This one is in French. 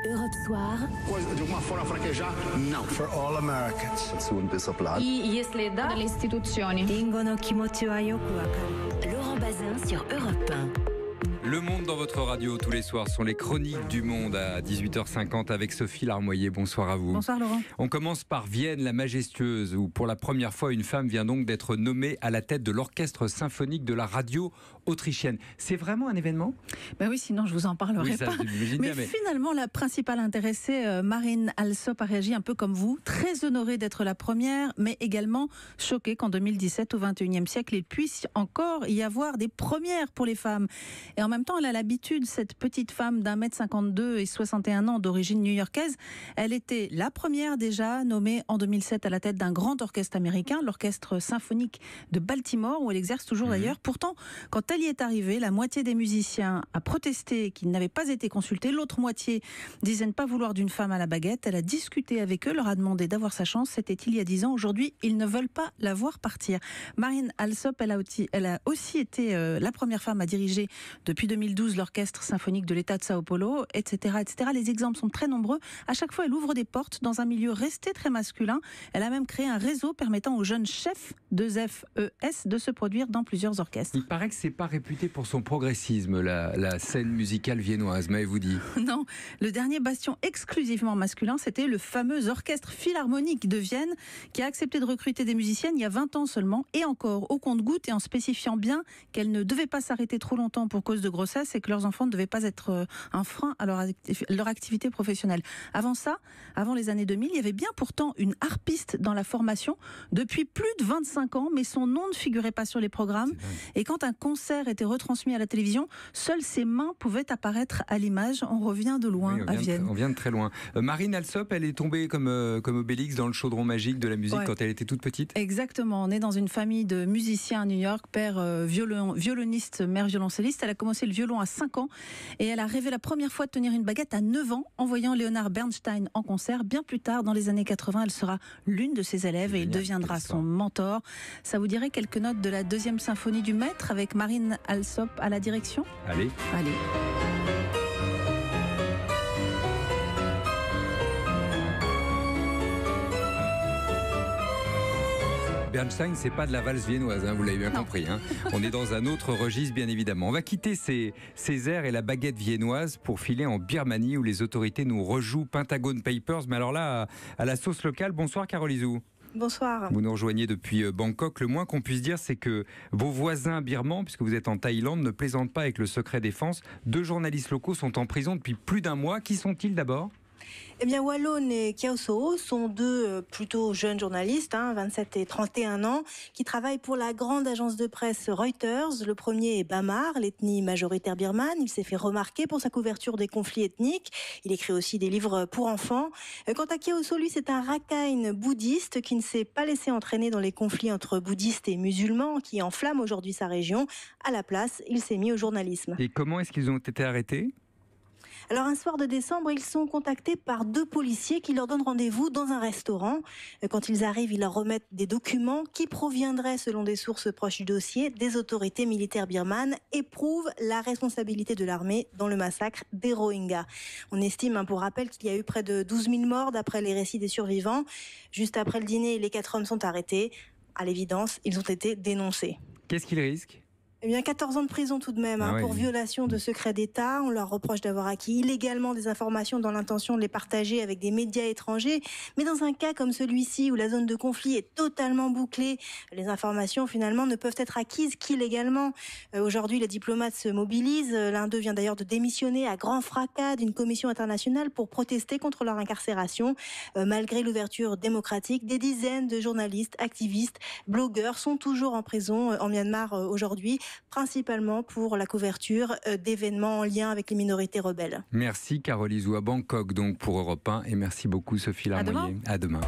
Europe Soir. De uma forma fraquejar? Não. For all Americans. I jeśli da dalle istituzioni. Laurent Bazin sur Europe 1. Le Monde dans votre radio tous les soirs sont les chroniques du monde à 18h50 avec Sophie Larmoyer. Bonsoir à vous. Bonsoir Laurent. On commence par Vienne, la majestueuse, où pour la première fois une femme vient donc d'être nommée à la tête de l'orchestre symphonique de la radio autrichienne. C'est vraiment un événement ? Ben oui, sinon je vous en parlerai pas. Mais finalement, la principale intéressée, Marine Alsop, a réagi un peu comme vous, très honorée d'être la première, mais également choquée qu'en 2017, au XXIe siècle, il puisse encore y avoir des premières pour les femmes. Et en même temps, elle a l'habitude, cette petite femme d'1m52 et 61 ans d'origine new-yorkaise, elle était la première déjà nommée en 2007 à la tête d'un grand orchestre américain, l'orchestre symphonique de Baltimore, où elle exerce toujours d'ailleurs. Pourtant, quand elle y est arrivée, la moitié des musiciens a protesté qu'ils n'avaient pas été consultés, l'autre moitié disait ne pas vouloir d'une femme à la baguette. Elle a discuté avec eux, leur a demandé d'avoir sa chance, c'était il y a 10 ans. Aujourd'hui, ils ne veulent pas la voir partir. Marine Alsop, elle a aussi été la première femme à diriger depuis 2012 l'orchestre symphonique de l'État de Sao Paulo, etc., etc. Les exemples sont très nombreux. À chaque fois, elle ouvre des portes dans un milieu resté très masculin. Elle a même créé un réseau permettant aux jeunes chefs de FES de se produire dans plusieurs orchestres. Il paraît que c'est pas réputé pour son progressisme, la scène musicale viennoise, m'avez-vous dit ? Non, le dernier bastion exclusivement masculin, c'était le fameux orchestre philharmonique de Vienne, qui a accepté de recruter des musiciennes il y a 20 ans seulement, et encore au compte-gouttes et en spécifiant bien qu'elles ne devaient pas s'arrêter trop longtemps pour cause de grossesse et que leurs enfants ne devaient pas être un frein à leur activité professionnelle. Avant ça, avant les années 2000, il y avait bien pourtant une harpiste dans la formation depuis plus de 25 ans, mais son nom ne figurait pas sur les programmes. Et quand un concert était retransmis à la télévision, seules ses mains pouvaient apparaître à l'image. On revient de loin à Vienne. On vient de très loin. Marine Alsop, elle est tombée comme Obélix dans le chaudron magique de la musique quand elle était toute petite. Exactement. On est dans une famille de musiciens à New York, père violoniste, mère violoncelliste. Elle a commencé le violon à 5 ans et elle a rêvé la première fois de tenir une baguette à 9 ans en voyant Leonard Bernstein en concert. Bien plus tard, dans les années 80, elle sera l'une de ses élèves et il deviendra son mentor. Ça vous dirait quelques notes de la 2e symphonie du maître avec Marine Alsop à la direction ? Allez. Bernstein, c'est pas de la valse viennoise, vous l'avez bien compris. On est dans un autre registre, bien évidemment. On va quitter ces airs et la baguette viennoise pour filer en Birmanie, où les autorités nous rejouent Pentagon Papers. Mais alors là, à la sauce locale. Bonsoir, Carole Izou. Bonsoir. Vous nous rejoignez depuis Bangkok. Le moins qu'on puisse dire, c'est que vos voisins birmans, puisque vous êtes en Thaïlande, ne plaisantent pas avec le secret défense. 2 journalistes locaux sont en prison depuis plus d'un mois. Qui sont-ils d'abord ? Eh bien, Wallon et Kyaw Soe sont 2 plutôt jeunes journalistes, 27 et 31 ans, qui travaillent pour la grande agence de presse Reuters. Le premier est Bamar, l'ethnie majoritaire birmane. Il s'est fait remarquer pour sa couverture des conflits ethniques. Il écrit aussi des livres pour enfants. Quant à Kyaw Soe, lui, c'est un rakhine bouddhiste qui ne s'est pas laissé entraîner dans les conflits entre bouddhistes et musulmans qui enflamment aujourd'hui sa région. À la place, il s'est mis au journalisme. Et comment est-ce qu'ils ont été arrêtés ? Alors un soir de décembre, ils sont contactés par 2 policiers qui leur donnent rendez-vous dans un restaurant. Quand ils arrivent, ils leur remettent des documents qui proviendraient, selon des sources proches du dossier, des autorités militaires birmanes et prouvent la responsabilité de l'armée dans le massacre des Rohingyas. On estime, pour rappel, qu'il y a eu près de 12 000 morts d'après les récits des survivants. Juste après le dîner, les 4 hommes sont arrêtés. À l'évidence, ils ont été dénoncés. Qu'est-ce qu'ils risquent ? Eh bien, 14 ans de prison tout de même pour violation de secret d'État. On leur reproche d'avoir acquis illégalement des informations dans l'intention de les partager avec des médias étrangers. Mais dans un cas comme celui-ci, où la zone de conflit est totalement bouclée, les informations finalement ne peuvent être acquises qu'illégalement. Aujourd'hui, les diplomates se mobilisent. L'un d'eux vient d'ailleurs de démissionner à grand fracas d'une commission internationale pour protester contre leur incarcération. Malgré l'ouverture démocratique, des dizaines de journalistes, activistes, blogueurs sont toujours en prison en Myanmar aujourd'hui, principalement pour la couverture d'événements en lien avec les minorités rebelles. Merci Carole Izou à Bangkok donc pour Europe 1 et merci beaucoup Sophie Larmoyer. À demain.